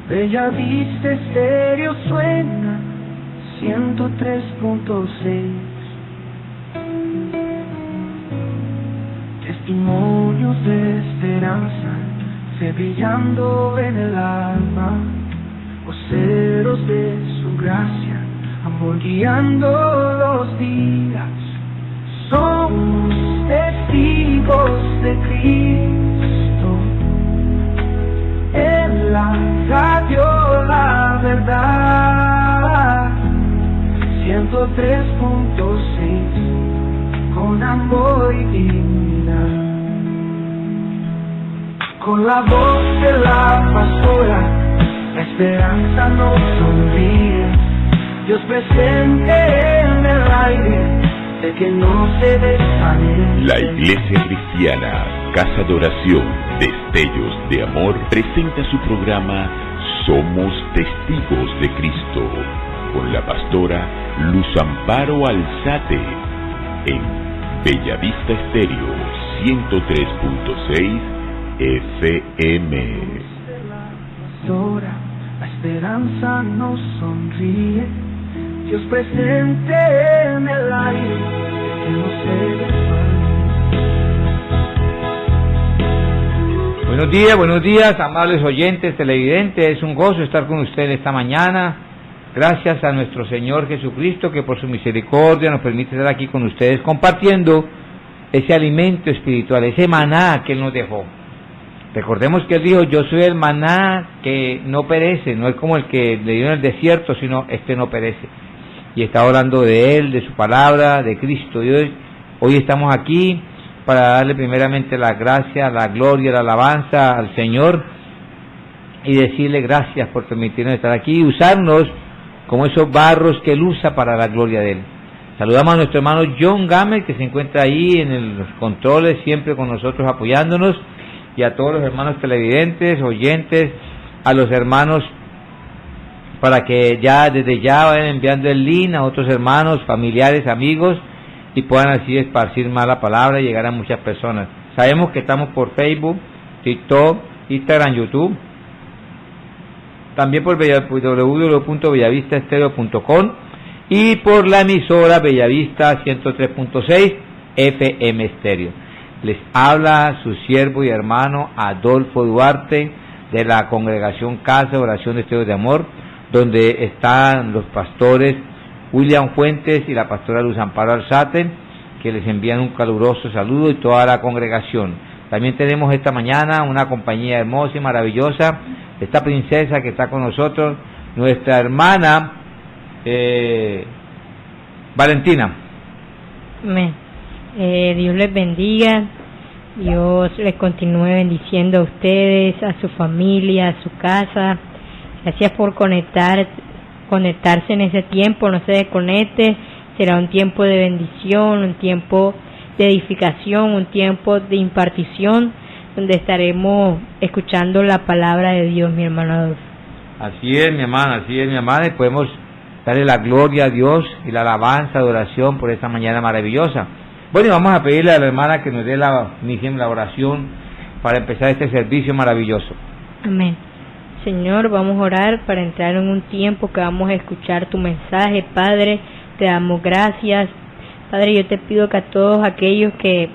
Bella Vista Estéreo suena 103.6. Testimonios de esperanza, fe brillando en el alma, voceros de su gracia, amor guiando los días. Somos testigos de Cristo, en la radio La Verdad, 103.6, con amor y dignidad. Con la voz de la pastora, la esperanza nos sonríe. Dios presente en el aire, de que no se desvanece. La Iglesia Cristiana Casa de Oración Destellos de Amor presenta su programa Somos Testigos de Cristo, con la pastora Luz Amparo Alzate, en Bellavista Estéreo 103.6 FM. La esperanza nos sonríe, Dios presente en el aire, que no se desvanece. Buenos días, amables oyentes, televidentes. Es un gozo estar con ustedes esta mañana. Gracias a nuestro Señor Jesucristo, que por su misericordia nos permite estar aquí con ustedes compartiendo ese alimento espiritual, ese maná que Él nos dejó. Recordemos que Él dijo: yo soy el maná que no perece, no es como el que le dio en el desierto, sino este no perece. Y está hablando de Él, de su palabra, de Cristo. Y hoy estamos aquí para darle primeramente la gracia, la gloria, la alabanza al Señor y decirle gracias por permitirnos estar aquí y usarnos como esos barros que Él usa para la gloria de Él. Saludamos a nuestro hermano John Gamer, que se encuentra ahí en los controles, siempre con nosotros apoyándonos, y a todos los hermanos televidentes, oyentes, a los hermanos, para que ya desde ya vayan enviando el link a otros hermanos, familiares, amigos, y puedan así esparcir más la palabra y llegar a muchas personas. Sabemos que estamos por Facebook, TikTok, Instagram, YouTube, también por www.bellavistaestereo.com y por la emisora Bellavista 103.6 FM Estéreo. Les habla su siervo y hermano Adolfo Duarte, de la congregación Casa de Oración de Destellos de Amor, donde están los pastores William Fuentes y la pastora Luz Amparo Alzate, que les envían un caluroso saludo, y toda la congregación. También tenemos esta mañana una compañía hermosa y maravillosa, esta princesa que está con nosotros, nuestra hermana Valentina. Amén. Dios les bendiga, Dios les continúe bendiciendo a ustedes, a su familia, a su casa. Gracias por conectarse en ese tiempo, no se desconecte. Será un tiempo de bendición, un tiempo de edificación, un tiempo de impartición, donde estaremos escuchando la palabra de Dios, mi hermano Adolfo. Así es, mi hermana, y podemos darle la gloria a Dios y la alabanza, adoración por esta mañana maravillosa. Bueno, y vamos a pedirle a la hermana que nos dé la oración para empezar este servicio maravilloso. Amén. Señor, vamos a orar para entrar en un tiempo que vamos a escuchar tu mensaje. Padre, te damos gracias. Padre, yo te pido que a todos aquellos que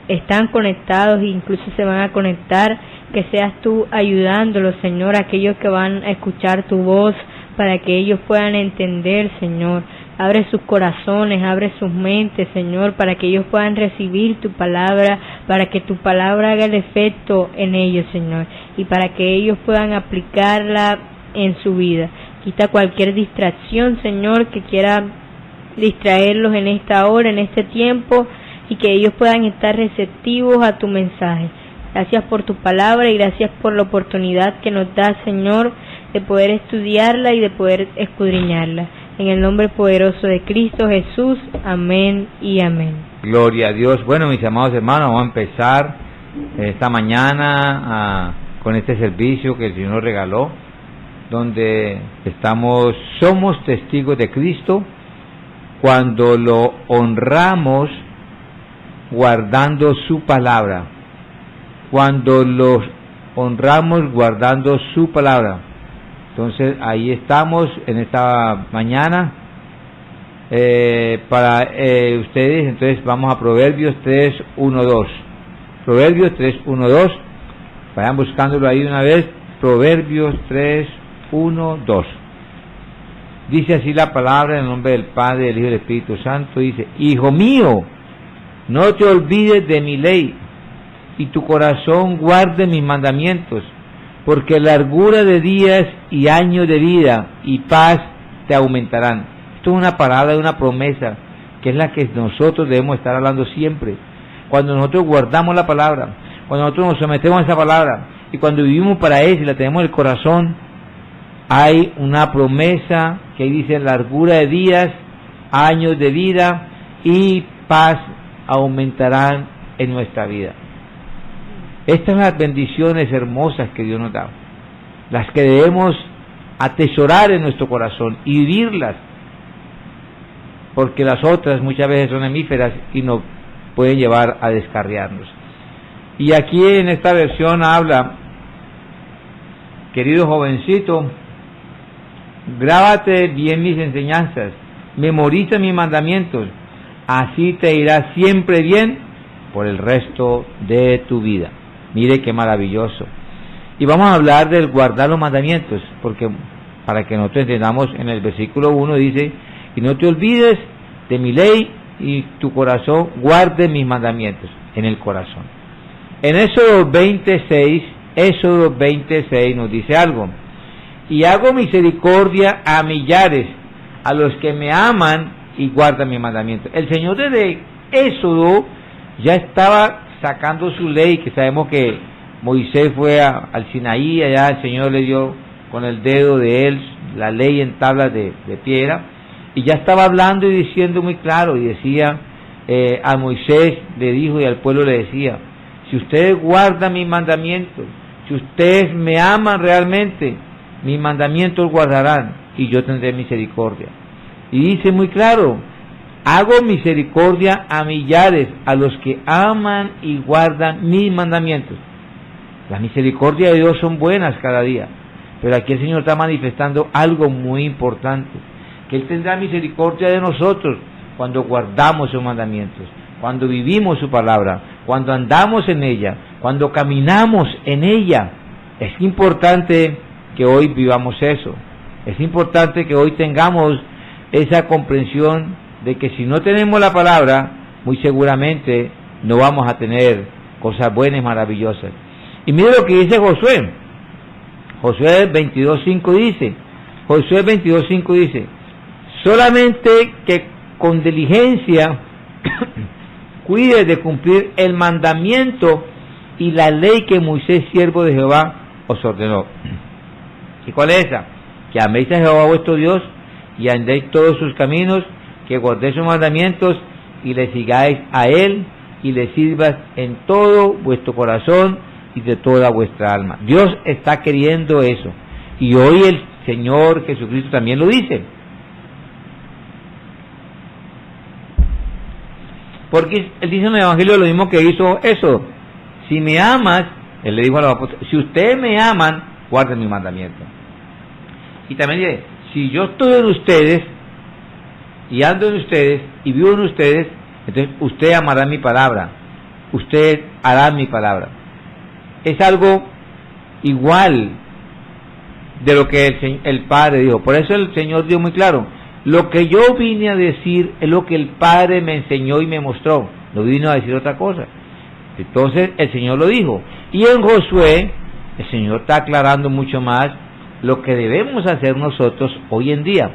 están conectados e incluso se van a conectar, que seas tú ayudándolos, Señor, aquellos que van a escuchar tu voz, para que ellos puedan entender, Señor. Abre sus corazones, abre sus mentes, Señor, para que ellos puedan recibir tu palabra, para que tu palabra haga el efecto en ellos, Señor, y para que ellos puedan aplicarla en su vida. Quita cualquier distracción, Señor, que quiera distraerlos en esta hora, en este tiempo, y que ellos puedan estar receptivos a tu mensaje. Gracias por tu palabra y gracias por la oportunidad que nos das, Señor, de poder estudiarla y de poder escudriñarla. En el nombre poderoso de Cristo Jesús, amén y amén. Gloria a Dios. Bueno, mis amados hermanos, vamos a empezar esta mañana con este servicio que el Señor nos regaló, donde somos testigos de Cristo cuando lo honramos guardando su palabra. Cuando los honramos guardando su palabra. Entonces ahí estamos en esta mañana para ustedes. Entonces vamos a Proverbios 3:1-2. Proverbios 3:1-2. Vayan buscándolo ahí una vez. Proverbios 3:1-2. Dice así la palabra en el nombre del Padre, del Hijo y del Espíritu Santo. Dice: Hijo mío, no te olvides de mi ley, y tu corazón guarde mis mandamientos, porque largura de días y años de vida y paz te aumentarán. Esto es una palabra, una promesa, que es la que nosotros debemos estar hablando siempre. Cuando nosotros guardamos la palabra, cuando nosotros nos sometemos a esa palabra, y cuando vivimos para eso y la tenemos en el corazón, hay una promesa que dice largura de días, años de vida y paz aumentarán en nuestra vida. Estas son las bendiciones hermosas que Dios nos da, las que debemos atesorar en nuestro corazón y vivirlas, porque las otras muchas veces son efímeras y nos pueden llevar a descarriarnos. Y aquí en esta versión habla: querido jovencito, grábate bien mis enseñanzas, memoriza mis mandamientos, así te irá siempre bien por el resto de tu vida. Mire qué maravilloso. Y vamos a hablar del guardar los mandamientos, porque para que nosotros entendamos, en el versículo 1 dice: y no te olvides de mi ley, y tu corazón guarde mis mandamientos en el corazón. En Éxodo 26 nos dice algo: y hago misericordia a millares, a los que me aman y guardan mis mandamientos. El Señor desde Éxodo ya estaba sacando su ley, que sabemos que Moisés fue al Sinaí, allá el Señor le dio con el dedo de él la ley en tablas de piedra, y ya estaba hablando y diciendo muy claro, y decía a Moisés le dijo, y al pueblo le decía: si ustedes guardan mis mandamientos, si ustedes me aman realmente, mis mandamientos guardarán, y yo tendré misericordia. Y dice muy claro: hago misericordia a millares, a los que aman y guardan mis mandamientos. Las misericordias de Dios son buenas cada día, pero aquí el Señor está manifestando algo muy importante, que Él tendrá misericordia de nosotros cuando guardamos sus mandamientos, cuando vivimos su palabra, cuando andamos en ella, cuando caminamos en ella. Es importante que hoy vivamos eso, es importante que hoy tengamos esa comprensión de que si no tenemos la palabra, muy seguramente no vamos a tener cosas buenas y maravillosas. Y mire lo que dice Josué. Josué 22:5 dice: solamente que con diligencia cuide de cumplir el mandamiento y la ley que Moisés, siervo de Jehová, os ordenó. ¿Y cuál es esa? Que améis a Jehová vuestro Dios y andéis todos sus caminos, que guardéis sus mandamientos y le sigáis a Él y le sirvas en todo vuestro corazón y de toda vuestra alma. Dios está queriendo eso, y hoy el Señor Jesucristo también lo dice, porque Él dice en el Evangelio lo mismo que hizo eso: si me amas, Él le dijo a los apóstoles, si ustedes me aman, guarden mi mandamiento. Y también dice: si yo estoy en ustedes y ando en ustedes y vivo en ustedes, entonces usted amará mi palabra, usted hará mi palabra. Es algo igual de lo que el Padre dijo. Por eso el Señor dio muy claro: lo que yo vine a decir es lo que el Padre me enseñó y me mostró, no vino a decir otra cosa. Entonces el Señor lo dijo. Y en Josué el Señor está aclarando mucho más lo que debemos hacer nosotros hoy en día,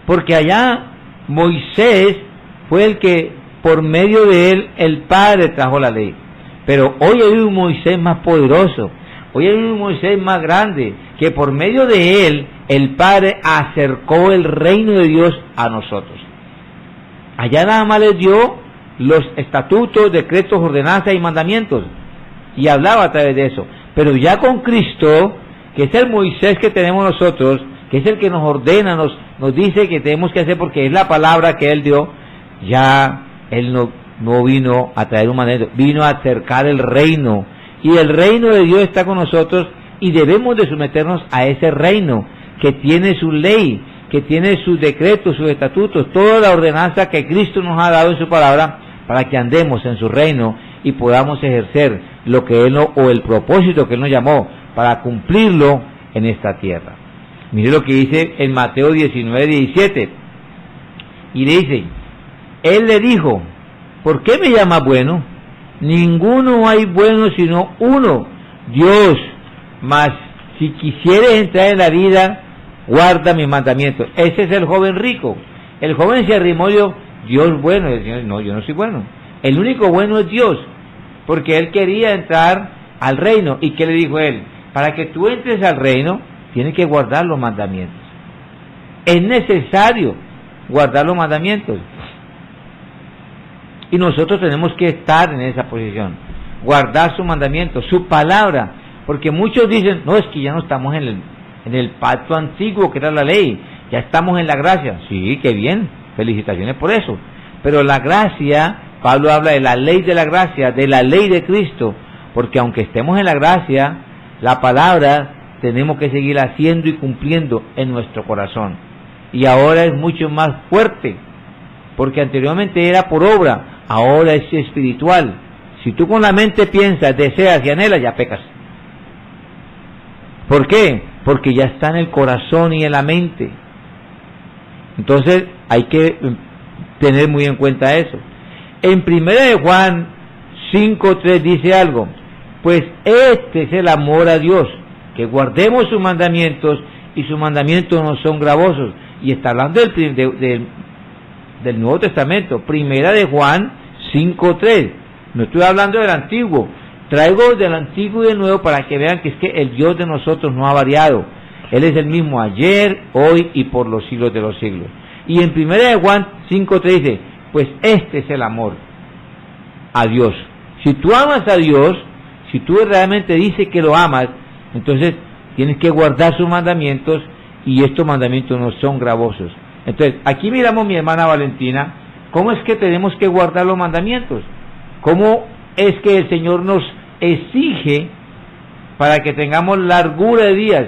porque allá Moisés fue el que por medio de él el Padre trajo la ley, pero hoy hay un Moisés más poderoso, hoy hay un Moisés más grande, que por medio de él el Padre acercó el reino de Dios a nosotros. Allá nada más les dio los estatutos, decretos, ordenanzas y mandamientos, y hablaba a través de eso. Pero ya con Cristo, que es el Moisés que tenemos nosotros, que es el que nos ordena, nos dice que tenemos que hacer porque es la palabra que Él dio, ya Él no vino a traer un mandamiento, vino a acercar el reino. Y el reino de Dios está con nosotros y debemos de someternos a ese reino que tiene su ley, que tiene sus decretos, sus estatutos, toda la ordenanza que Cristo nos ha dado en su palabra para que andemos en su reino y podamos ejercer lo que Él o el propósito que Él nos llamó para cumplirlo en esta tierra. Mire lo que dice en Mateo 19:17, y le dice, Él le dijo, ¿por qué me llamas bueno? Ninguno hay bueno sino uno, Dios. Mas si quisieres entrar en la vida, guarda mis mandamientos. Ese es el joven rico. El joven se arrimó y dijo, Dios bueno. Y el Señor, no, yo no soy bueno. El único bueno es Dios, porque él quería entrar al reino. ¿Y qué le dijo él? Para que tú entres al reino, tienes que guardar los mandamientos. Es necesario guardar los mandamientos. Y nosotros tenemos que estar en esa posición, guardar sus mandamientos, su palabra, porque muchos dicen, no, es que ya no estamos en el pacto antiguo que era la ley, ya estamos en la gracia. Sí, qué bien, felicitaciones por eso, pero la gracia, Pablo habla de la ley de la gracia, de la ley de Cristo, porque aunque estemos en la gracia, la palabra tenemos que seguir haciendo y cumpliendo en nuestro corazón, y ahora es mucho más fuerte, porque anteriormente era por obra, ahora es espiritual. Si tú con la mente piensas, deseas y anhelas, ya pecas. ¿Por qué? Porque ya está en el corazón y en la mente. Entonces hay que tener muy en cuenta eso. En 1 de Juan 5:3 dice algo, pues este es el amor a Dios, que guardemos sus mandamientos, y sus mandamientos no son gravosos. Y está hablando del Nuevo Testamento, 1 de Juan 5:3. No estoy hablando del Antiguo, traigo del Antiguo y del Nuevo para que vean que es que el Dios de nosotros no ha variado. Él es el mismo ayer, hoy y por los siglos de los siglos. Y en 1 de Juan 5:3 dice, pues este es el amor a Dios. Si tú amas a Dios, si tú realmente dices que lo amas, entonces tienes que guardar sus mandamientos, y estos mandamientos no son gravosos. Entonces, aquí miramos, mi hermana Valentina, cómo es que tenemos que guardar los mandamientos, cómo es que el Señor nos exige para que tengamos largura de días,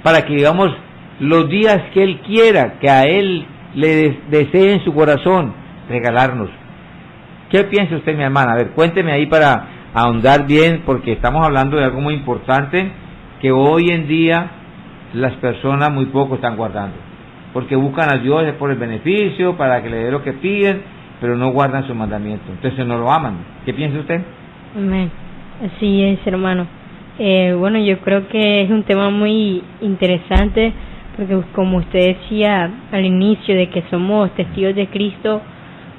para que vivamos los días que Él quiera, que a Él le desee en su corazón regalarnos. ¿Qué piensa usted, mi hermana? A ver, cuénteme ahí para ahondar bien, porque estamos hablando de algo muy importante que hoy en día las personas muy poco están guardando, porque buscan a Dios por el beneficio, para que le dé lo que piden, pero no guardan sus mandamientos, entonces no lo aman. ¿Qué piensa usted? Amén. Así es, hermano. Bueno, yo creo que es un tema muy interesante, porque como usted decía al inicio, de que somos testigos de Cristo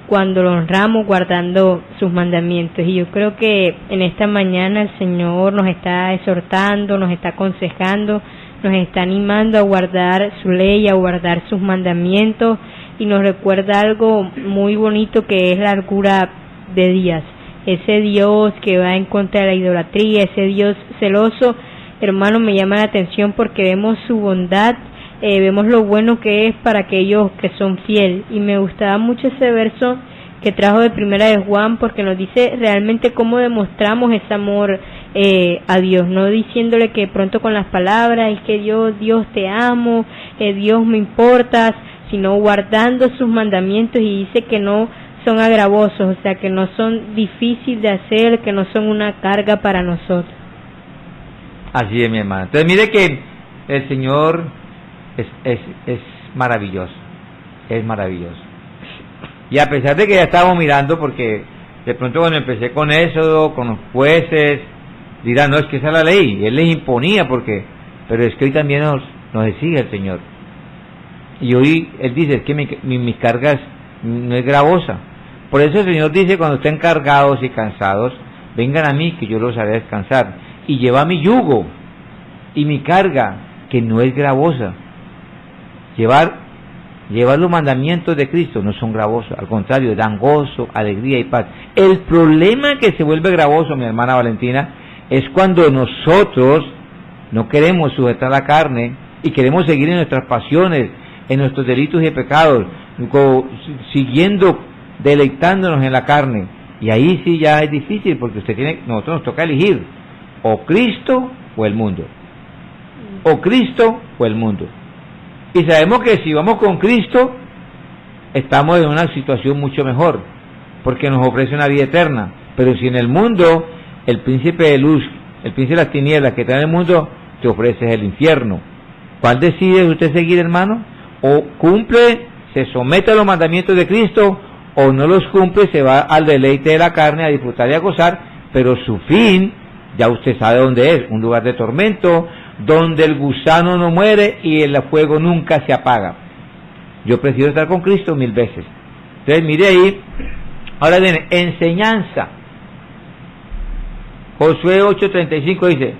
cuando lo honramos guardando sus mandamientos. Y yo creo que en esta mañana el Señor nos está exhortando, nos está aconsejando, nos está animando a guardar su ley, a guardar sus mandamientos, y nos recuerda algo muy bonito, que es la largura de días. Ese Dios que va en contra de la idolatría, ese Dios celoso, hermano, me llama la atención porque vemos su bondad, vemos lo bueno que es para aquellos que son fieles. Y me gustaba mucho ese verso que trajo de 1 de Juan, porque nos dice realmente cómo demostramos ese amor a Dios, no diciéndole que pronto con las palabras, es que Dios te amo, Dios me importas, sino guardando sus mandamientos, y dice que no son agravosos, o sea, que no son difíciles de hacer, que no son una carga para nosotros. Así es, mi hermana. Entonces mire que el Señor es maravilloso, es maravilloso. Y a pesar de que ya estábamos mirando, porque de pronto cuando empecé con Éxodo, con los jueces, dirán, no, es que esa es la ley, Él les imponía, pero es que hoy también nos exige el Señor. Y hoy Él dice, es que mis cargas no es gravosa. Por eso el Señor dice, cuando estén cargados y cansados, vengan a mí, que yo los haré descansar. Y lleva mi yugo y mi carga, que no es gravosa. Llevar los mandamientos de Cristo no son gravosos, al contrario, dan gozo, alegría y paz. El problema que se vuelve gravoso, mi hermana Valentina, es cuando nosotros no queremos sujetar la carne y queremos seguir en nuestras pasiones, en nuestros delitos y pecados, siguiendo, deleitándonos en la carne. Y ahí sí ya es difícil, porque nosotros nos toca elegir. o Cristo o el mundo, o Cristo o el mundo. Y sabemos que si vamos con Cristo, estamos en una situación mucho mejor, porque nos ofrece una vida eterna. Pero si en el mundo, el príncipe de luz, el príncipe de las tinieblas que está en el mundo, te ofrece el infierno. ¿Cuál decide usted seguir, hermano? O cumple, se somete a los mandamientos de Cristo, o no los cumple, se va al deleite de la carne, a disfrutar y a gozar, pero su fin, ya usted sabe dónde es, un lugar de tormento, donde el gusano no muere y el fuego nunca se apaga. Yo prefiero estar con Cristo 1000 veces. Entonces mire ahí, ahora viene, enseñanza. Josué 8:35 dice,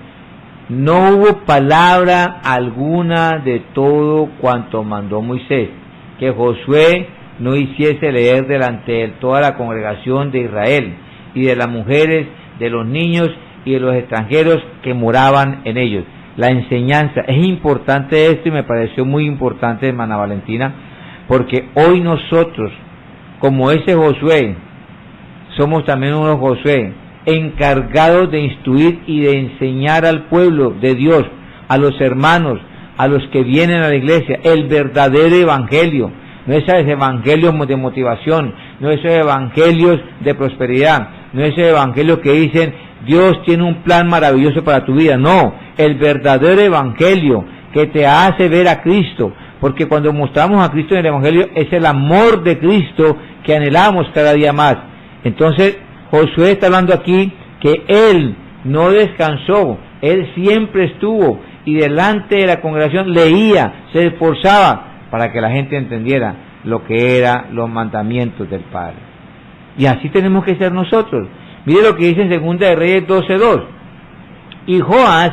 no hubo palabra alguna de todo cuanto mandó Moisés, que Josué no hiciese leer delante de él toda la congregación de Israel, y de las mujeres, de los niños y de los extranjeros que moraban en ellos. La enseñanza, es importante esto y me pareció muy importante, hermana Valentina, porque hoy nosotros, como ese Josué, somos también unos Josué, encargados de instruir y de enseñar al pueblo de Dios, a los hermanos, a los que vienen a la iglesia, el verdadero evangelio, no esos evangelios de motivación, no esos evangelios de prosperidad, no esos evangelios que dicen Dios tiene un plan maravilloso para tu vida, no, el verdadero evangelio que te hace ver a Cristo, porque cuando mostramos a Cristo en el evangelio es el amor de Cristo que anhelamos cada día más. Entonces Josué está hablando aquí que él no descansó, él siempre estuvo y delante de la congregación leía, se esforzaba para que la gente entendiera lo que eran los mandamientos del Padre. Y así tenemos que ser nosotros. Mire lo que dice en 2 de Reyes 12:2. Y Joás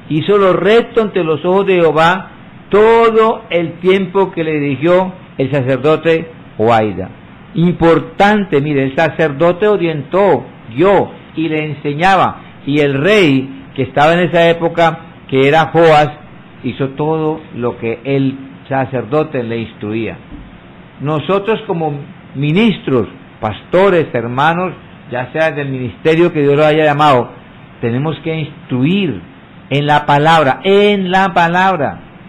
hizo lo recto ante los ojos de Jehová todo el tiempo que le dirigió el sacerdote Joiada. Importante, mire, el sacerdote orientó, guió y le enseñaba, y el rey que estaba en esa época, que era Joás, hizo todo lo que el sacerdote le instruía. Nosotros como ministros, pastores, hermanos, ya sea del ministerio que Dios lo haya llamado, tenemos que instruir en la palabra,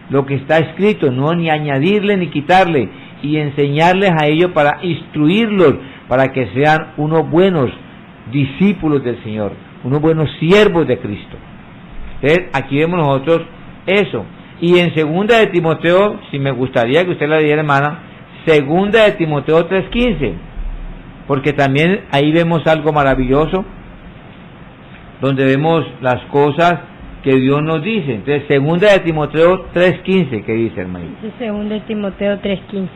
lo que está escrito, no ni añadirle ni quitarle, y enseñarles a ellos para instruirlos, para que sean unos buenos discípulos del Señor, unos buenos siervos de Cristo. Entonces, aquí vemos nosotros eso. Y en 2 de Timoteo, si me gustaría que usted la leyera, hermana, 2 de Timoteo 3:15, porque también ahí vemos algo maravilloso, donde vemos las cosas que Dios nos dice. Entonces, 2 de Timoteo 3:15, ¿qué dice, hermanito? Dice 2 de Timoteo 3:15.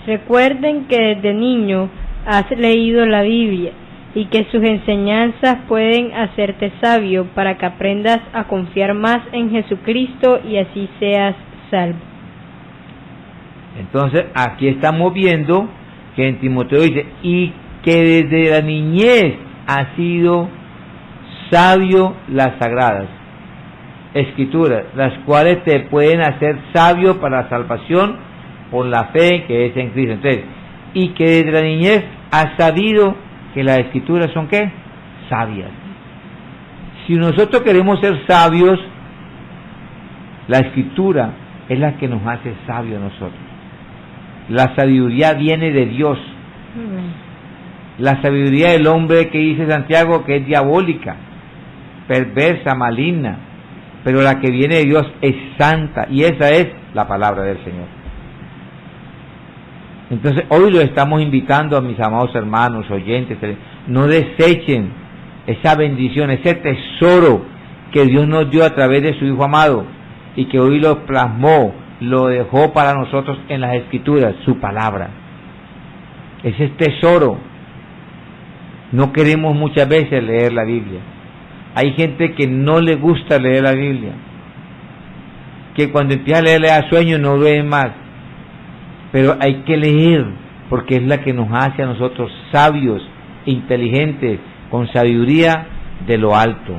Recuerden que desde niño has leído la Biblia y que sus enseñanzas pueden hacerte sabio para que aprendas a confiar más en Jesucristo y así seas salvo. Entonces, aquí estamos viendo que en Timoteo dice, y que desde la niñez ha sido sabio las sagradas escrituras, las cuales te pueden hacer sabio para la salvación por la fe que es en Cristo. Entonces, y que desde la niñez has sabido que las escrituras son ¿qué? Sabias. Si nosotros queremos ser sabios, la escritura es la que nos hace sabios a nosotros. La sabiduría viene de Dios. La sabiduría del hombre, que dice Santiago, que es diabólica, perversa, maligna, pero la que viene de Dios es santa, y esa es la palabra del Señor. Entonces hoy lo estamos invitando a mis amados hermanos, oyentes, no desechen esa bendición, ese tesoro que Dios nos dio a través de su Hijo amado, y que hoy lo plasmó, lo dejó para nosotros en las Escrituras, su palabra. Ese es tesoro. No queremos muchas veces leer la Biblia. Hay gente que no le gusta leer la Biblia, que cuando empieza a leer le da sueño y no lee más. Pero hay que leer, porque es la que nos hace a nosotros sabios, inteligentes, con sabiduría de lo alto.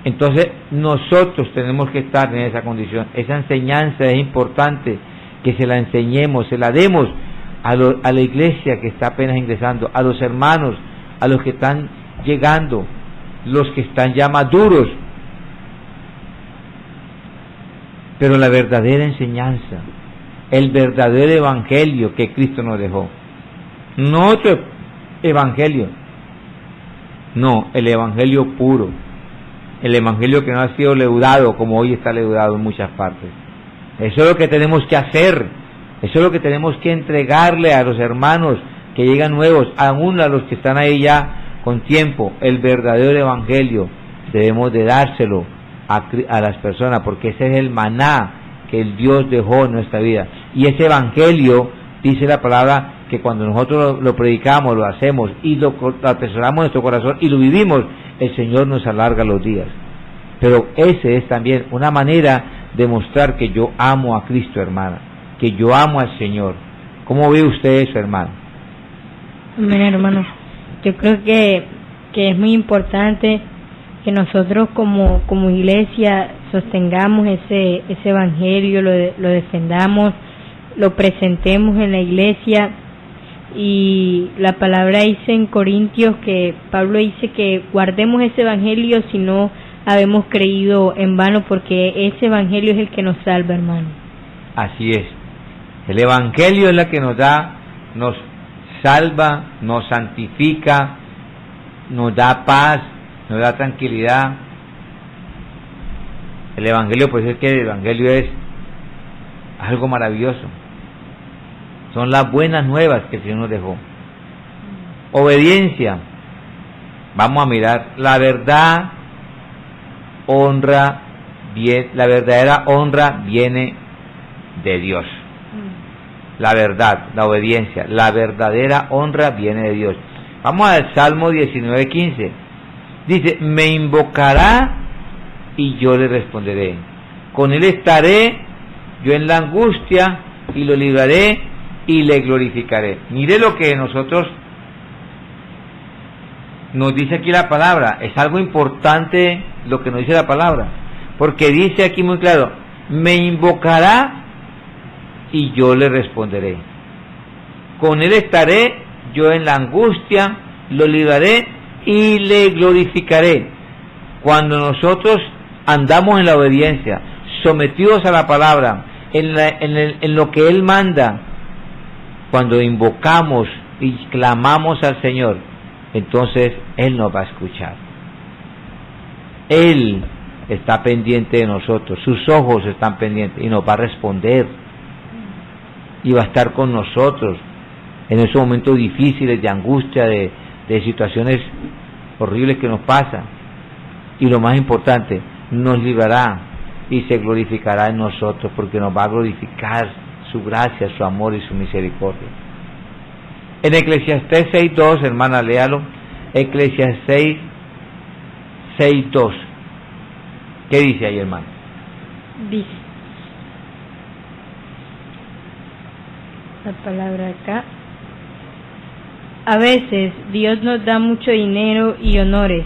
Entonces nosotros tenemos que estar en esa condición. Esa enseñanza es importante que se la enseñemos, se la demos a la iglesia que está apenas ingresando, a los hermanos, a los que están llegando, los que están ya maduros. Pero la verdadera enseñanza, el verdadero evangelio que Cristo nos dejó, no otro evangelio, no, el evangelio puro, el evangelio que no ha sido leudado como hoy está leudado en muchas partes. Eso es lo que tenemos que hacer, eso es lo que tenemos que entregarle a los hermanos que llegan nuevos, aún a los que están ahí ya con tiempo. El verdadero evangelio debemos de dárselo a las personas, porque ese es el maná que el Dios dejó en nuestra vida. Y ese evangelio, dice la palabra, que cuando nosotros lo predicamos, lo hacemos y lo atesoramos en nuestro corazón y lo vivimos, el Señor nos alarga los días. Pero ese es también una manera de mostrar que yo amo a Cristo, hermana, que yo amo al Señor. ¿Cómo ve usted eso, hermano? Amén, hermano. Yo creo que es muy importante que nosotros como iglesia sostengamos ese evangelio, lo defendamos, lo presentemos en la iglesia. Y la palabra dice en Corintios que Pablo dice que guardemos ese evangelio si no habemos creído en vano, porque ese evangelio es el que nos salva, hermano. Así es, el evangelio es la que nos da, nos salva, nos santifica, nos da paz, nos da tranquilidad. El evangelio, pues es que el evangelio es algo maravilloso. Son las buenas nuevas que el Señor nos dejó. Obediencia. Vamos a mirar la verdad, honra, bien, la verdadera honra viene de Dios. La verdad, la obediencia, la verdadera honra viene de Dios. Vamos al Salmo 19:15. Dice: me invocará y yo le responderé. Con él estaré yo en la angustia y lo libraré y le glorificaré. Mire lo que nosotros nos dice aquí la palabra. Es algo importante lo que nos dice la palabra, porque dice aquí muy claro: me invocará y yo le responderé. Con él estaré yo en la angustia, lo libraré y le glorificaré. Cuando nosotros andamos en la obediencia, sometidos a la palabra, en lo que Él manda, cuando invocamos y clamamos al Señor, entonces Él nos va a escuchar. Él está pendiente de nosotros, sus ojos están pendientes y nos va a responder y va a estar con nosotros en esos momentos difíciles de angustia, de situaciones horribles que nos pasan. Y lo más importante, nos librará y se glorificará en nosotros, porque nos va a glorificar su gracia, su amor y su misericordia. En Eclesiastés 6:2, hermana, léalo. Eclesiastés 6:2. ¿Qué dice ahí, hermano? Dice la palabra acá: a veces Dios nos da mucho dinero y honores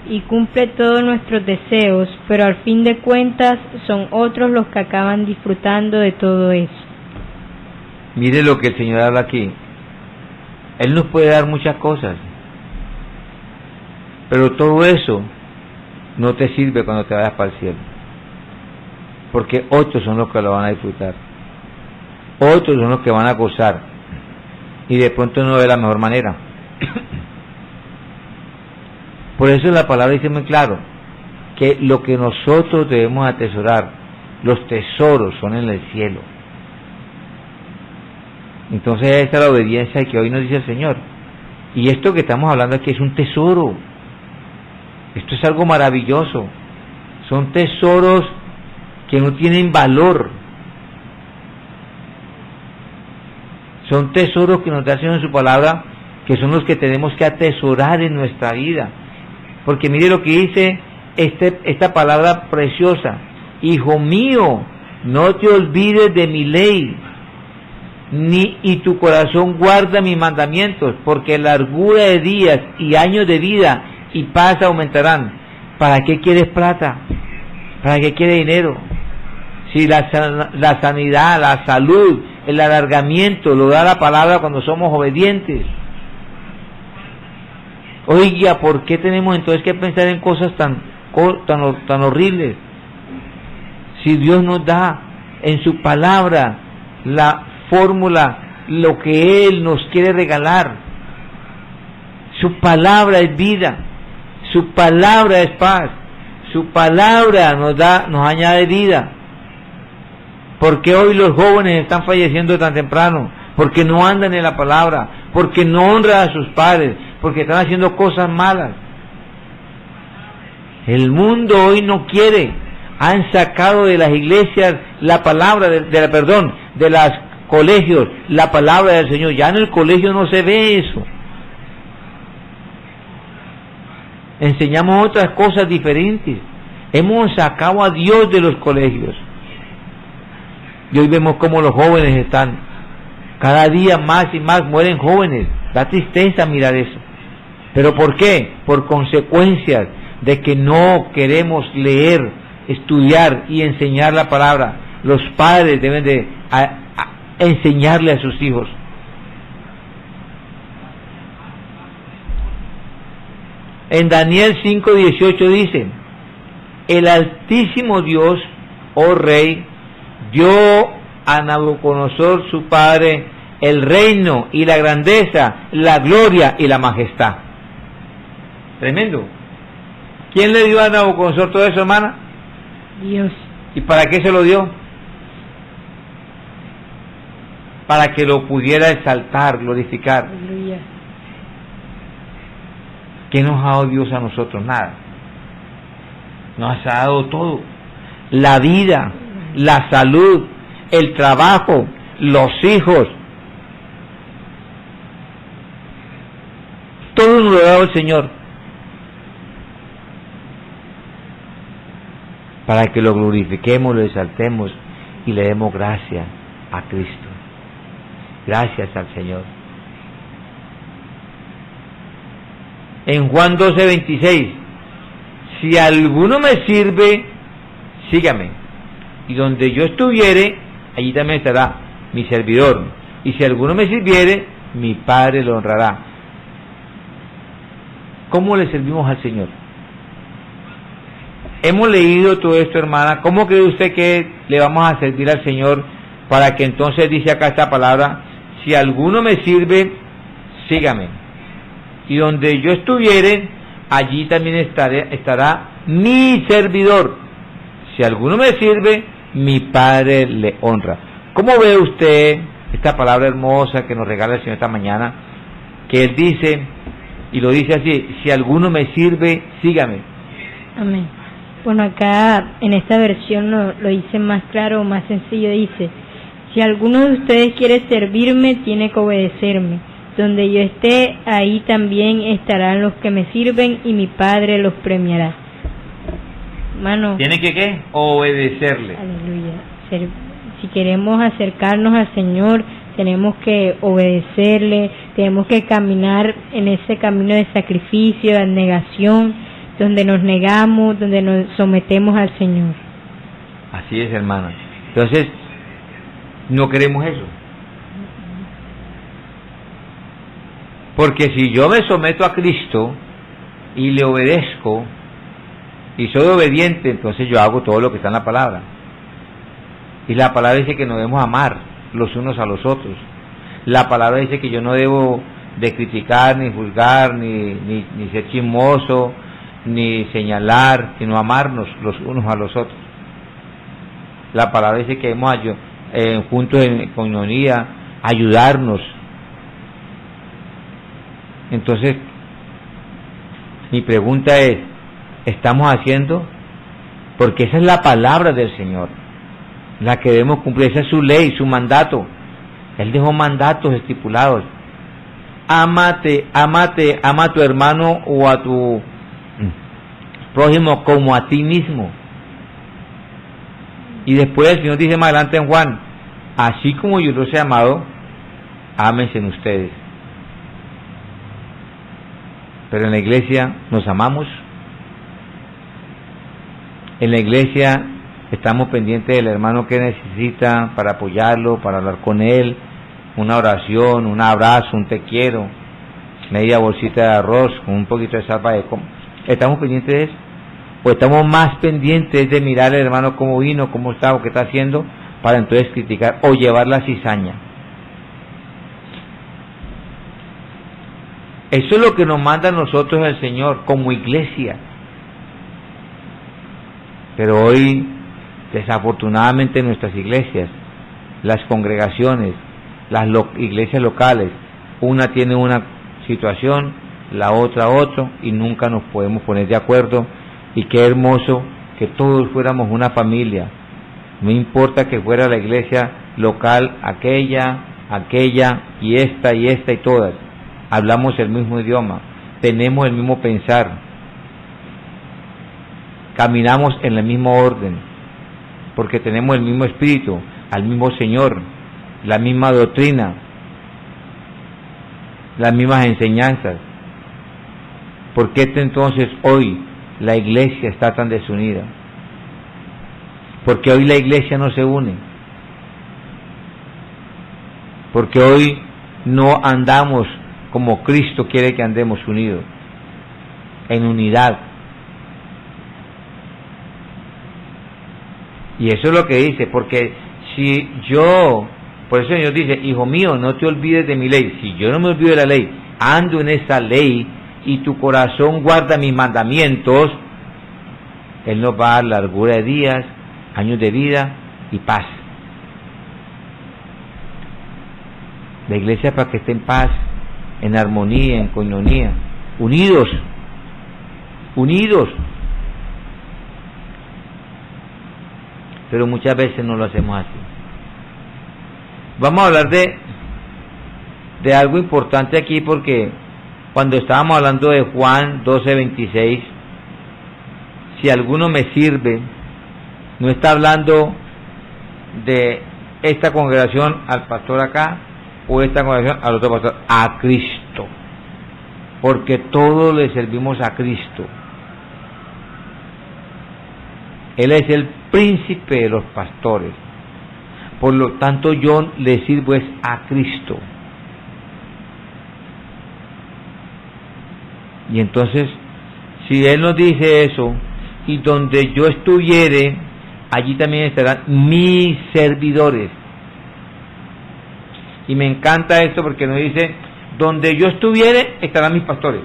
y cumple todos nuestros deseos, pero al fin de cuentas son otros los que acaban disfrutando de todo eso. Mire lo que el Señor habla aquí. Él nos puede dar muchas cosas, pero todo eso no te sirve cuando te vayas para el cielo, porque otros son los que lo van a disfrutar, otros son los que van a gozar, y de pronto no de la mejor manera. Por eso la palabra dice muy claro que lo que nosotros debemos atesorar, los tesoros son en el cielo. Entonces esa es la obediencia que hoy nos dice el Señor. Y esto que estamos hablando aquí es un tesoro. Esto es algo maravilloso. Son tesoros que no tienen valor. Son tesoros que nos da el Señor en su palabra, que son los que tenemos que atesorar en nuestra vida. Porque mire lo que dice esta palabra preciosa: hijo mío, no te olvides de mi ley, y tu corazón guarda mis mandamientos, porque largura de días y años de vida y paz aumentarán. ¿Para qué quieres plata? ¿Para qué quieres dinero? Si la sanidad, la salud, el alargamiento lo da la palabra cuando somos obedientes. Oiga, ¿por qué tenemos entonces que pensar en cosas tan horribles? Si Dios nos da en su palabra la fórmula, lo que Él nos quiere regalar. Su palabra es vida, su palabra es paz, su palabra nos añade vida. ¿Por qué hoy los jóvenes están falleciendo tan temprano? Porque no andan en la palabra, porque no honran a sus padres, porque están haciendo cosas malas. El mundo hoy no quiere. Han sacado de las iglesias la palabra, de los colegios, la palabra del Señor. Ya en el colegio no se ve eso. Enseñamos otras cosas diferentes. Hemos sacado a Dios de los colegios. Y hoy vemos cómo los jóvenes están, cada día más y más mueren jóvenes. Da tristeza mirar eso. ¿Pero por qué? Por consecuencias de que no queremos leer, estudiar y enseñar la palabra. Los padres deben de enseñarle a sus hijos. En Daniel 5:18 dice: el Altísimo Dios, oh Rey, dio a Nabucodonosor su padre el reino y la grandeza, la gloria y la majestad. Tremendo. ¿Quién le dio a Nabucodonosor todo eso, hermana? Dios. ¿Y para qué se lo dio? Para que lo pudiera exaltar, glorificar. Aleluya. ¿Qué nos ha dado Dios a nosotros? Nada. Nos ha dado todo. La vida, la salud, el trabajo, los hijos. Todo nos lo ha dado el Señor. Para que lo glorifiquemos, lo exaltemos y le demos gracias a Cristo. Gracias al Señor. En Juan 12:26, si alguno me sirve, sígame, y donde yo estuviere, allí también estará mi servidor, y si alguno me sirviere, mi Padre lo honrará. ¿Cómo le servimos al Señor? Hemos leído todo esto, hermana. ¿Cómo cree usted que le vamos a servir al Señor para que entonces dice acá esta palabra: si alguno me sirve, sígame, y donde yo estuviere, allí también estará mi servidor. Si alguno me sirve, mi Padre le honra. ¿Cómo ve usted esta palabra hermosa que nos regala el Señor esta mañana? Que Él dice, y lo dice así: si alguno me sirve, sígame. Amén. Bueno, acá en esta versión lo dice más claro, más sencillo. Dice: si alguno de ustedes quiere servirme, tiene que obedecerme. Donde yo esté, ahí también estarán los que me sirven, y mi Padre los premiará. Hermano, ¿tiene que qué? Obedecerle. Aleluya. Si queremos acercarnos al Señor, tenemos que obedecerle, tenemos que caminar en ese camino de sacrificio, de abnegación, donde nos negamos, donde nos sometemos al Señor. Así es, hermana. Entonces, no queremos eso. Porque si yo me someto a Cristo y le obedezco y soy obediente, entonces yo hago todo lo que está en la palabra. Y la palabra dice que nos debemos amar los unos a los otros. La palabra dice que yo no debo de criticar, ni juzgar, ni ser chismoso, ni señalar, sino amarnos los unos a los otros. La palabra dice que debemos juntos en comunión ayudarnos. Entonces, mi pregunta es: ¿estamos haciendo? Porque esa es la palabra del Señor, la que debemos cumplir. Esa es su ley, su mandato. Él dejó mandatos estipulados. Ama a tu hermano o a tu prójimo como a ti mismo. Y después el Señor dice más adelante en Juan: así como yo los he amado, ámense en ustedes. Pero en la iglesia nos amamos. En la iglesia estamos pendientes del hermano que necesita para apoyarlo, para hablar con él, una oración, un abrazo, un te quiero. media bolsita de arroz con un poquito de salsa de coco. ¿Estamos pendientes de eso? ¿O estamos más pendientes de mirar al hermano cómo vino, cómo está o qué está haciendo, para entonces criticar o llevar la cizaña? Eso es lo que nos manda a nosotros el Señor como iglesia. Pero hoy, desafortunadamente, en nuestras iglesias, las congregaciones, las iglesias locales, una tiene una situación, la otra otro, y nunca nos podemos poner de acuerdo. Y qué hermoso que todos fuéramos una familia. No importa que fuera la iglesia local, aquella, y esta y todas. Hablamos el mismo idioma, tenemos el mismo pensar, caminamos en el mismo orden, porque tenemos el mismo espíritu, al mismo Señor, la misma doctrina, las mismas enseñanzas. ¿Por qué entonces hoy la iglesia está tan desunida? Porque hoy la iglesia no se une, porque hoy no andamos como Cristo quiere que andemos unidos, en unidad. Y eso es lo que dice, porque si yo, por eso el Señor dice, hijo mío, no te olvides de mi ley. Si yo no me olvido de la ley, ando en esa ley, y tu corazón guarda mis mandamientos, Él nos va a dar largura de días, años de vida y paz. La iglesia es para que esté en paz, en armonía, en coinonía, unidos, pero muchas veces no lo hacemos así. Vamos a hablar de algo importante aquí, porque cuando estábamos hablando de Juan 12:26, si alguno me sirve, no está hablando de esta congregación al pastor acá, o esta congregación al otro pastor, a Cristo, porque todos le servimos a Cristo. Él es el príncipe de los pastores, por lo tanto yo le sirvo es a Cristo. Y entonces, si Él nos dice eso, y donde yo estuviere, allí también estarán mis servidores. Y me encanta esto porque nos dice, donde yo estuviere estarán mis pastores,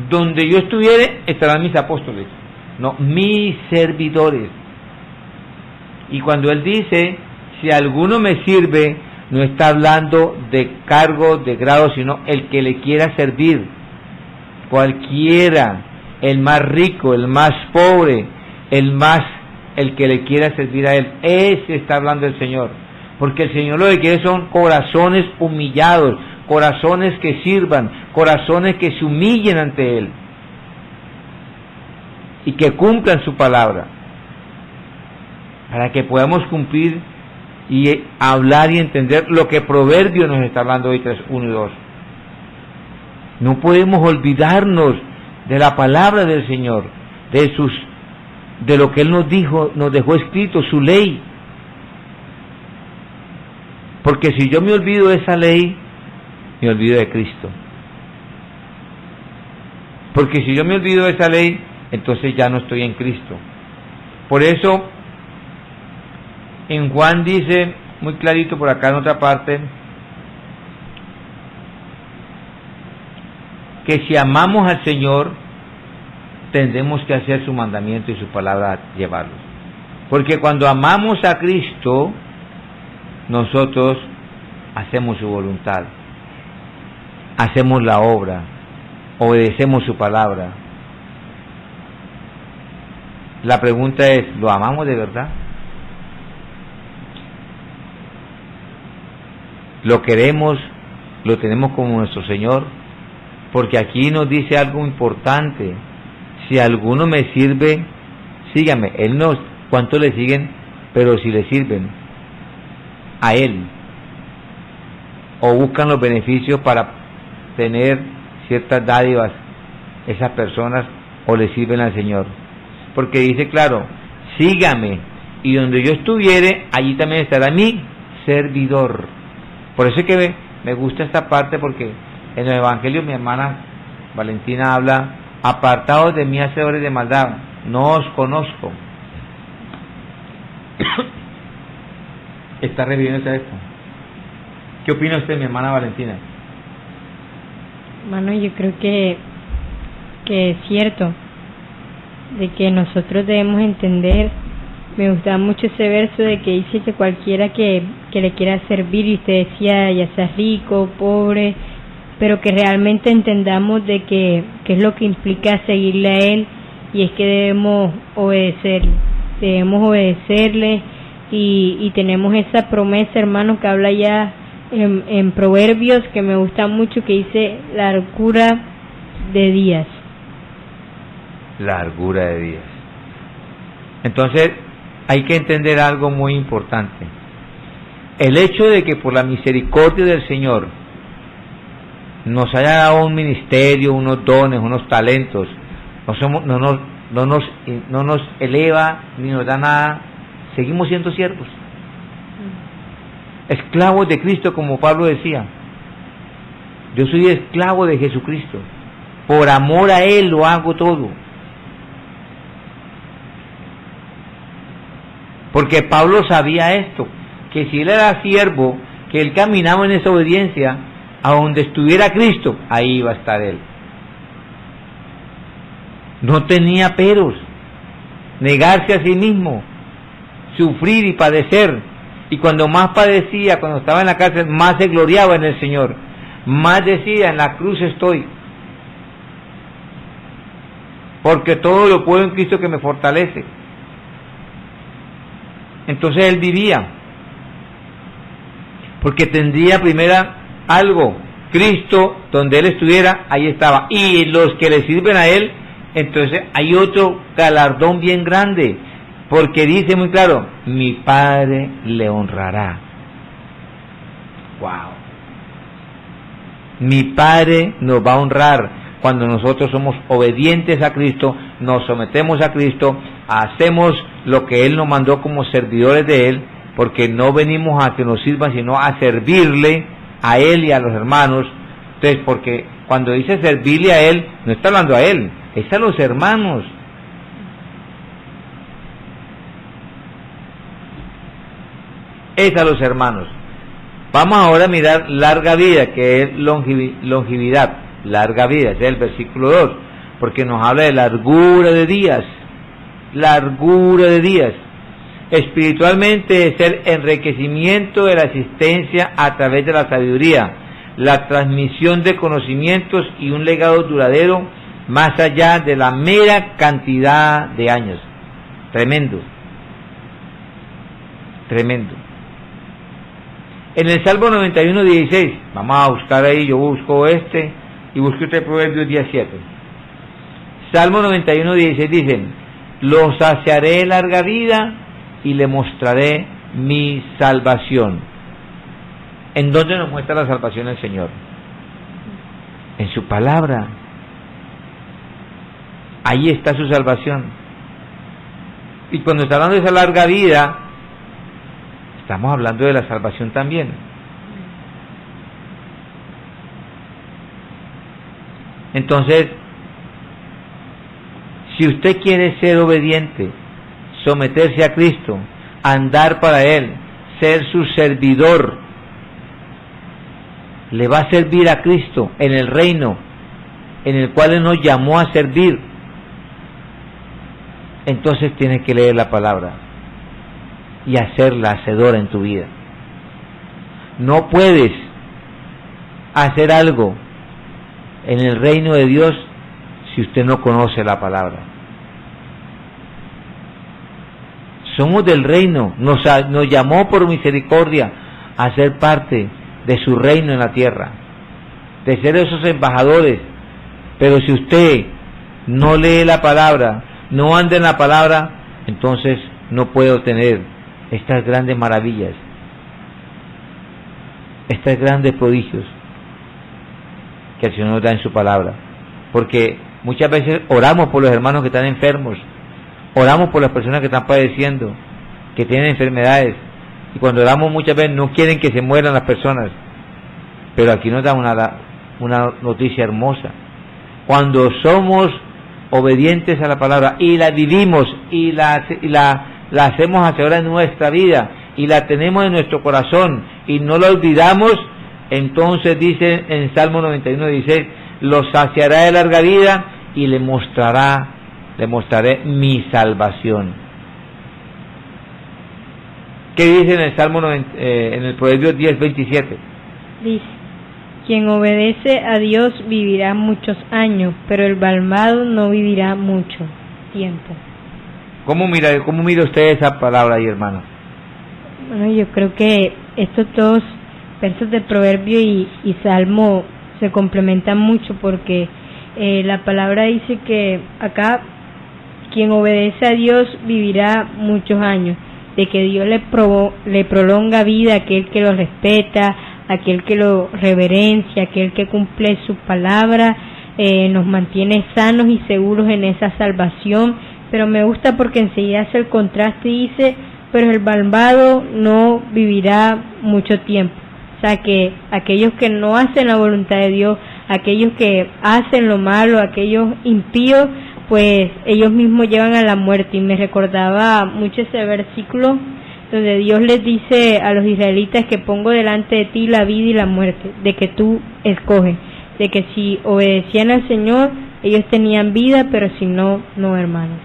donde yo estuviere estarán mis apóstoles, no, mis servidores. Y cuando Él dice, si alguno me sirve, no está hablando de cargo, de grado, sino el que le quiera servir, cualquiera, el más rico, el más pobre, el que le quiera servir a Él, ese está hablando el Señor. Porque el Señor lo que quiere son corazones humillados, corazones que sirvan, corazones que se humillen ante Él y que cumplan su palabra, para que podamos cumplir y hablar y entender lo que Proverbios nos está hablando hoy 3:1 y 2. No podemos olvidarnos de la palabra del Señor, de lo que Él nos dijo, nos dejó escrito, su ley. Porque si yo me olvido de esa ley, me olvido de Cristo. Porque si yo me olvido de esa ley, entonces ya no estoy en Cristo. Por eso, en Juan dice, muy clarito por acá en otra parte, que si amamos al Señor, tendremos que hacer su mandamiento y su palabra llevarlos. Porque cuando amamos a Cristo, nosotros hacemos su voluntad, hacemos la obra, obedecemos su palabra. La pregunta es, ¿lo amamos de verdad? ¿Lo queremos? ¿Lo tenemos como nuestro Señor? Porque aquí nos dice algo importante. Si alguno me sirve, sígame. Él no, ¿cuánto le siguen? Pero si le sirven a Él, o buscan los beneficios para tener ciertas dádivas, esas personas, o le sirven al Señor. Porque dice claro, sígame, y donde yo estuviere, allí también estará mi servidor. Por eso es que me gusta esta parte, porque En el Evangelio mi hermana Valentina habla: apartados de mí, hacedores de maldad, no os conozco. Está refiriéndose esto. ¿Qué opina usted, mi hermana Valentina? Bueno, yo creo que es cierto, de que nosotros debemos entender. Me gusta mucho ese verso de que dice que cualquiera que le quiera servir, y usted decía, ya sea rico, pobre, pero que realmente entendamos de que es lo que implica seguirle a Él, y es que debemos obedecerle, y tenemos esa promesa, hermano, que habla ya en Proverbios, que me gusta mucho, que dice largura de días. Largura de días. Entonces hay que entender algo muy importante. El hecho de que por la misericordia del Señor nos haya dado un ministerio, unos dones, unos talentos, no nos eleva ni nos da nada, seguimos siendo siervos, esclavos de Cristo, como Pablo decía. Yo soy esclavo de Jesucristo, por amor a Él lo hago todo. Porque Pablo sabía esto, que si él era siervo, que él caminaba en esa obediencia, a donde estuviera Cristo, ahí iba a estar él. No tenía peros, negarse a sí mismo, sufrir y padecer. Y cuando más padecía, cuando estaba en la cárcel, más se gloriaba en el Señor, más decía: en la cruz estoy, porque todo lo puedo en Cristo que me fortalece. Entonces él vivía, porque tendría primera algo, Cristo, donde él estuviera, ahí estaba, y los que le sirven a él, entonces hay otro galardón bien grande, porque dice muy claro: mi Padre le honrará. Wow. Mi Padre nos va a honrar cuando nosotros somos obedientes a Cristo, nos sometemos a Cristo, hacemos lo que Él nos mandó como servidores de Él, porque no venimos a que nos sirvan, sino a servirle a Él y a los hermanos. Entonces, porque cuando dice servirle a Él, no está hablando a Él, es a los hermanos. Es a los hermanos. Vamos ahora a mirar larga vida, que es longevidad. Larga vida, ese es el versículo 2, porque nos habla de largura de días. Largura de días. Espiritualmente es el enriquecimiento de la existencia a través de la sabiduría, la transmisión de conocimientos y un legado duradero más allá de la mera cantidad de años. Tremendo. Tremendo. En el Salmo 91:16, vamos a buscar ahí, yo busco y busque usted Proverbios 17. Salmo 91:16 dicen: lo saciaré de larga vida y le mostraré mi salvación. ¿En dónde nos muestra la salvación el Señor? En su palabra. Ahí está su salvación. Y cuando está hablando de esa larga vida, estamos hablando de la salvación también. Entonces, si usted quiere ser obediente, someterse a Cristo, andar para Él, ser su servidor, le va a servir a Cristo en el reino en el cual Él nos llamó a servir, entonces tienes que leer la palabra y hacerla hacedora en tu vida. No puedes hacer algo en el reino de Dios si usted no conoce la palabra. Somos del reino, nos llamó por misericordia a ser parte de su reino en la tierra, de ser esos embajadores. Pero si usted no lee la palabra, no anda en la palabra, entonces no puede obtener estas grandes maravillas, estos grandes prodigios que el Señor nos da en su palabra. Porque muchas veces oramos por los hermanos que están enfermos, oramos por las personas que están padeciendo, que tienen enfermedades, y cuando oramos muchas veces no quieren que se mueran las personas, pero aquí nos da una noticia hermosa. Cuando somos obedientes a la palabra y la vivimos y la hacemos hacedora en nuestra vida y la tenemos en nuestro corazón y no la olvidamos, entonces dice en Salmo 91, dice, lo saciará de larga vida y le mostraré mi salvación. ¿Qué dice en el Salmo en el Proverbio 10:27? Dice, quien obedece a Dios vivirá muchos años, pero el malvado no vivirá mucho tiempo. ¿Cómo mira usted esa palabra ahí, hermano? Bueno, yo creo que estos dos versos de Proverbio y Salmo se complementan mucho, porque la palabra dice que acá quien obedece a Dios vivirá muchos años, de que Dios le prolonga vida a aquel que lo respeta, aquel que lo reverencia, aquel que cumple su palabra, nos mantiene sanos y seguros en esa salvación. Pero me gusta porque enseguida hace el contraste y dice, pero el malvado no vivirá mucho tiempo. O sea, que aquellos que no hacen la voluntad de Dios, aquellos que hacen lo malo, aquellos impíos, pues ellos mismos llevan a la muerte. Y me recordaba mucho ese versículo donde Dios les dice a los israelitas que pongo delante de ti la vida y la muerte, de que tú escoges, de que si obedecían al Señor, ellos tenían vida, pero si no, no, hermanos.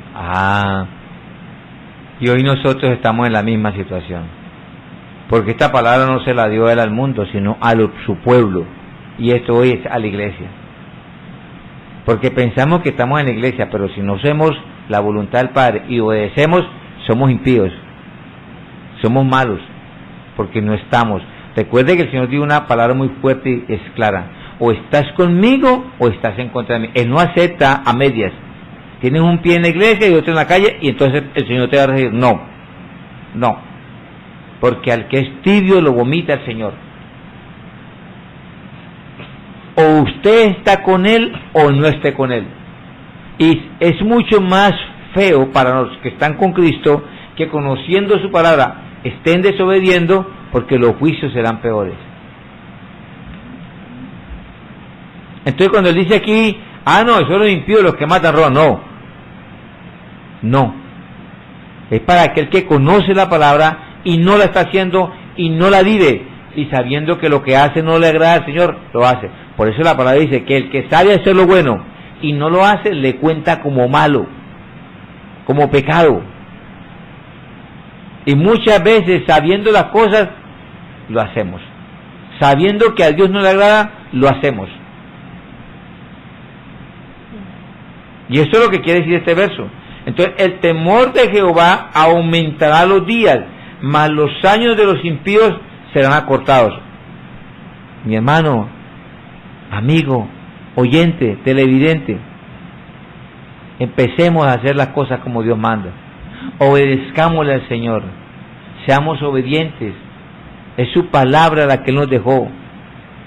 Y hoy nosotros estamos en la misma situación, porque esta palabra no se la dio él al mundo, sino a su pueblo, y esto hoy es a la iglesia. Porque pensamos que estamos en la iglesia, pero si no hacemos la voluntad del Padre y obedecemos, somos impíos, somos malos, porque no estamos. Recuerde que el Señor dio una palabra muy fuerte y es clara: o estás conmigo o estás en contra de mí. Él no acepta a medias. Tienes un pie en la iglesia y otro en la calle, y entonces el Señor te va a decir no, porque al que es tibio lo vomita el Señor. O usted está con Él o no esté con Él. Y es mucho más feo para los que están con Cristo que, conociendo su palabra, estén desobediendo, porque los juicios serán peores. Entonces cuando él dice aquí, no, eso los impíos, los que matan, roban, no, es para aquel que conoce la palabra y no la está haciendo y no la vive, y sabiendo que lo que hace no le agrada al Señor, lo hace. Por eso la palabra dice que el que sabe hacer lo bueno y no lo hace, le cuenta como malo, como pecado. Y muchas veces, sabiendo las cosas, lo hacemos. Sabiendo que a Dios no le agrada, lo hacemos. Y eso es lo que quiere decir este verso. Entonces, el temor de Jehová aumentará los días, mas los años de los impíos serán acortados. Mi hermano, amigo, oyente, televidente, empecemos a hacer las cosas como Dios manda. Obedezcámosle al Señor, seamos obedientes. Es su palabra la que Él nos dejó,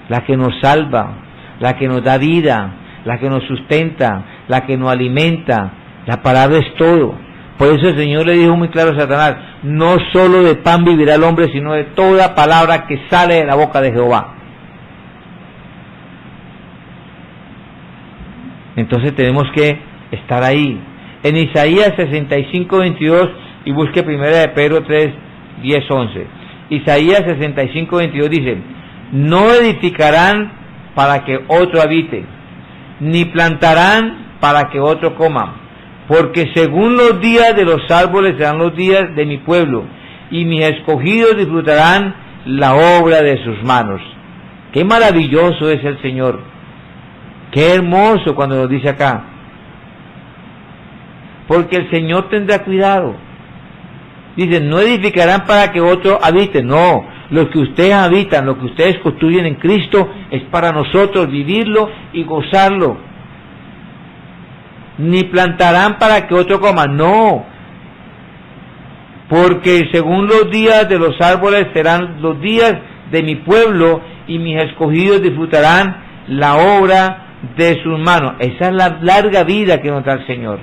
la que nos salva, la que nos da vida, la que nos sustenta, la que nos alimenta. La palabra es todo. Por eso el Señor le dijo muy claro a Satanás: no solo de pan vivirá el hombre, sino de toda palabra que sale de la boca de Jehová. Entonces tenemos que estar ahí. En Isaías 65:22, y busque 1 de Pedro 3:10-11. Isaías 65:22 dice: no edificarán para que otro habite, ni plantarán para que otro coma, porque según los días de los árboles serán los días de mi pueblo, y mis escogidos disfrutarán la obra de sus manos. Qué maravilloso es el Señor, qué hermoso cuando nos dice acá, porque el Señor tendrá cuidado. Dice, no edificarán para que otro habite, no, lo que ustedes habitan, lo que ustedes construyen en Cristo es para nosotros vivirlo y gozarlo. Ni plantarán para que otro coma, no, porque según los días de los árboles serán los días de mi pueblo, y mis escogidos disfrutarán la obra de sus manos. Esa es la larga vida que nos da el Señor.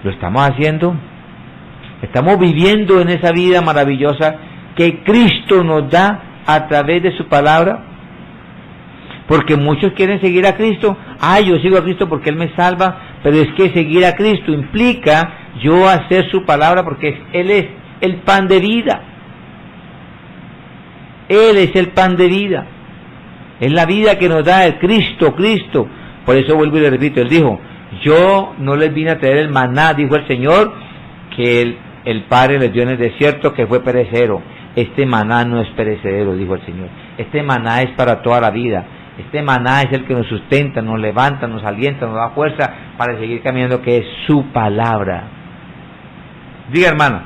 ¿Lo estamos haciendo? ¿Estamos viviendo en esa vida maravillosa que Cristo nos da a través de su palabra? Porque muchos quieren seguir a Cristo. Yo sigo a Cristo porque Él me salva, pero es que seguir a Cristo implica yo hacer su palabra, porque Él es el pan de vida. Él es el pan de vida. Es la vida que nos da el Cristo. Por eso vuelvo y le repito, Él dijo, yo no les vine a traer el maná, dijo el Señor, que el Padre les dio en el desierto, que fue perecedero. Este maná no es perecedero, dijo el Señor. Este maná es para toda la vida. Este maná es el que nos sustenta, nos levanta, nos alienta, nos da fuerza para seguir caminando, que es su palabra. Diga, hermana.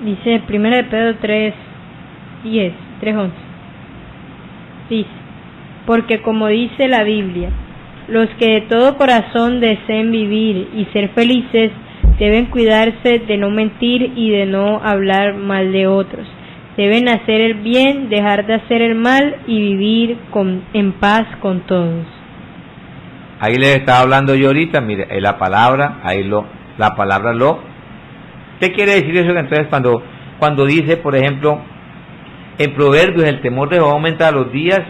Dice 1 Pedro 3:11. Dice, porque como dice la Biblia, los que de todo corazón deseen vivir y ser felices deben cuidarse de no mentir y de no hablar mal de otros. Deben hacer el bien, dejar de hacer el mal y vivir en paz con todos. Ahí les estaba hablando yo ahorita, mire, la palabra, la palabra lo. ¿Qué quiere decir eso? Entonces cuando dice, por ejemplo, en Proverbios, el temor de Jehová aumenta los días,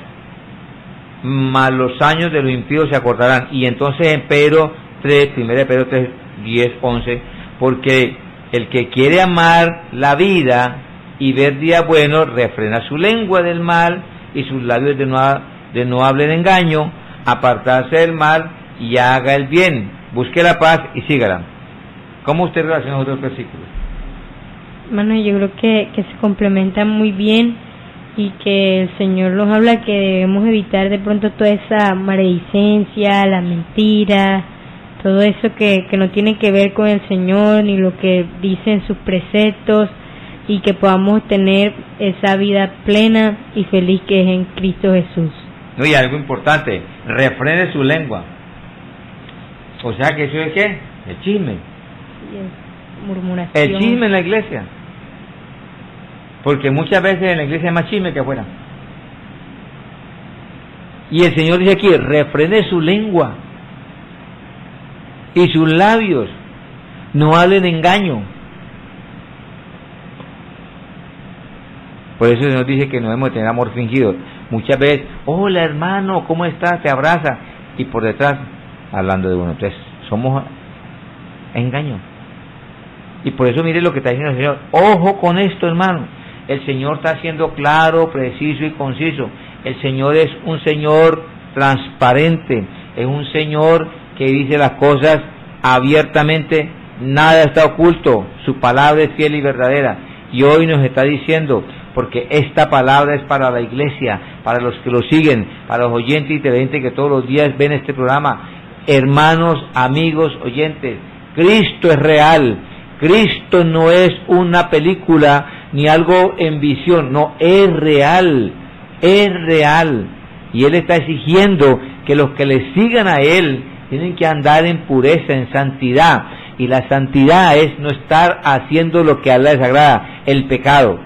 más los años de los impíos se acortarán. Y entonces en Pedro 3, 1 Pedro 3, 10, 11, porque el que quiere amar la vida y ver días buenos, refrena su lengua del mal y sus labios de no hablen engaño, apartarse del mal y haga el bien, busque la paz y sígala. ¿Cómo usted relaciona los otros versículos? Bueno, yo creo que se complementan muy bien y que el Señor nos habla que debemos evitar de pronto toda esa maledicencia, la mentira, todo eso que no tiene que ver con el Señor ni lo que dicen sus preceptos, y que podamos tener esa vida plena y feliz que es en Cristo Jesús. No, y algo importante, refrene su lengua. O sea que eso es ¿qué? El chisme. Sí, es murmuración. El chisme en la iglesia. Porque muchas veces en la iglesia hay más chisme que afuera. Y el Señor dice aquí, refrene su lengua y sus labios, no hablen engaño. Por eso el Señor dice que no debemos tener amor fingido. Muchas veces, hola hermano, ¿cómo estás? Te abraza. Y por detrás, hablando de uno. Entonces, somos engaño. Y por eso mire lo que está diciendo el Señor. Ojo con esto, hermano. El Señor está siendo claro, preciso y conciso. El Señor es un Señor transparente. Es un Señor que dice las cosas abiertamente. Nada está oculto. Su palabra es fiel y verdadera. Y hoy nos está diciendo, porque esta palabra es para la iglesia, para los que lo siguen, para los oyentes y televidentes que todos los días ven este programa. Hermanos, amigos, oyentes, Cristo es real. Cristo no es una película ni algo en visión, no, es real, es real. Y Él está exigiendo que los que le sigan a Él tienen que andar en pureza, en santidad. Y la santidad es no estar haciendo lo que a Allah les agrada, el pecado.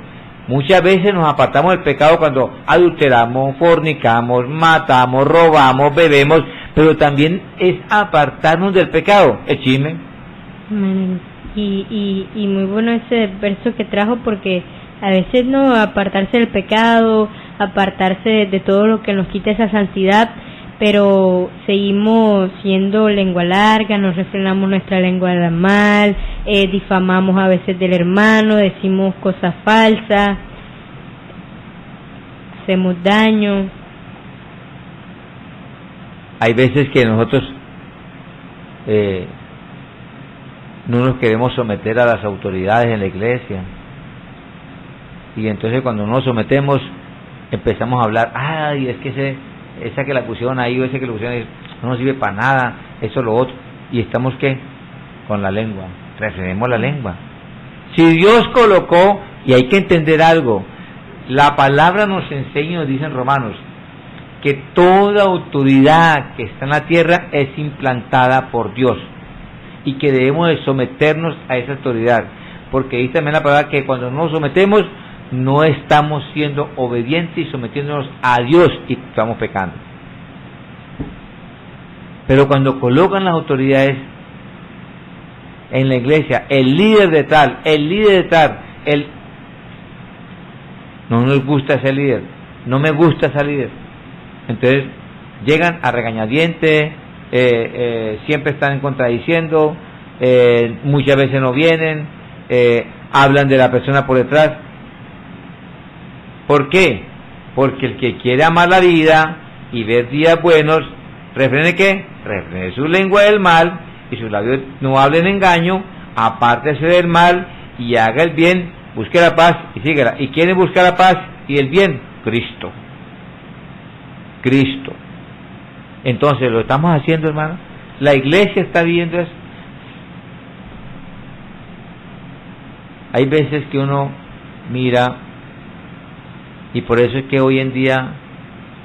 Muchas veces nos apartamos del pecado cuando adulteramos, fornicamos, matamos, robamos, bebemos, pero también es apartarnos del pecado, el chisme. Y muy bueno ese verso que trajo, porque a veces no apartarse del pecado, apartarse de todo lo que nos quita esa santidad, pero seguimos siendo lengua larga, nos refrenamos nuestra lengua al mal, difamamos a veces del hermano, decimos cosas falsas, hacemos daño. Hay veces que nosotros no nos queremos someter a las autoridades en la iglesia, y entonces cuando nos sometemos empezamos a hablar, ay, es que esa que la pusieron ahí o ese que la pusieron ahí no nos sirve para nada, eso lo otro, y estamos ¿qué? Con la lengua. Refrenemos la lengua. Si Dios colocó, y hay que entender algo, la palabra nos enseña, nos dicen Romanos, que toda autoridad que está en la tierra es implantada por Dios, y que debemos de someternos a esa autoridad, porque dice también la palabra que cuando nos sometemos no estamos siendo obedientes y sometiéndonos a Dios y estamos pecando. Pero cuando colocan las autoridades en la iglesia, el líder de tal, no nos gusta ese líder, no me gusta ese líder, Entonces llegan a regañadientes, siempre están contradiciendo, muchas veces no vienen, hablan de la persona por detrás. ¿Por qué? Porque el que quiere amar la vida y ver días buenos, refrene ¿qué? Refrene su lengua del mal y sus labios no hablen engaño, apártese del mal y haga el bien, busque la paz y síguela. ¿Y quién busca la paz y el bien? Cristo. Cristo. Entonces, ¿lo estamos haciendo, hermano? La iglesia está viendo eso. Hay veces que uno mira, y por eso es que hoy en día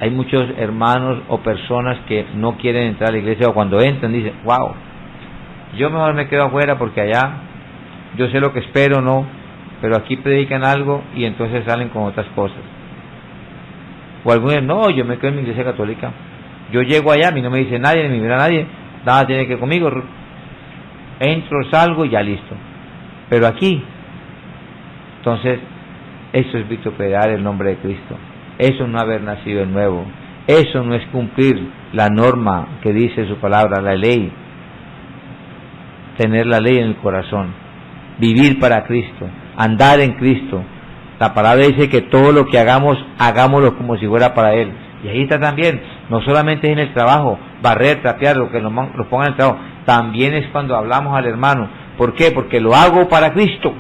hay muchos hermanos o personas que no quieren entrar a la iglesia, o cuando entran dicen, wow, yo mejor me quedo afuera porque allá yo sé lo que espero, no, pero aquí predican algo y entonces salen con otras cosas. O algunos, no, yo me quedo en mi iglesia católica, yo llego allá, a mí no me dice nadie, ni me mira nadie, nada tiene que ver conmigo, entro, salgo y ya listo. Pero aquí, entonces, eso es vituperar el nombre de Cristo, eso no haber nacido de nuevo, eso no es cumplir la norma que dice su palabra, la ley, tener la ley en el corazón, vivir para Cristo, andar en Cristo. La palabra dice que todo lo que hagamos, hagámoslo como si fuera para Él. Y ahí está también, no solamente es en el trabajo, barrer, trapear, lo que nos pongan en el trabajo, también es cuando hablamos al hermano. ¿Por qué? Porque lo hago para Cristo.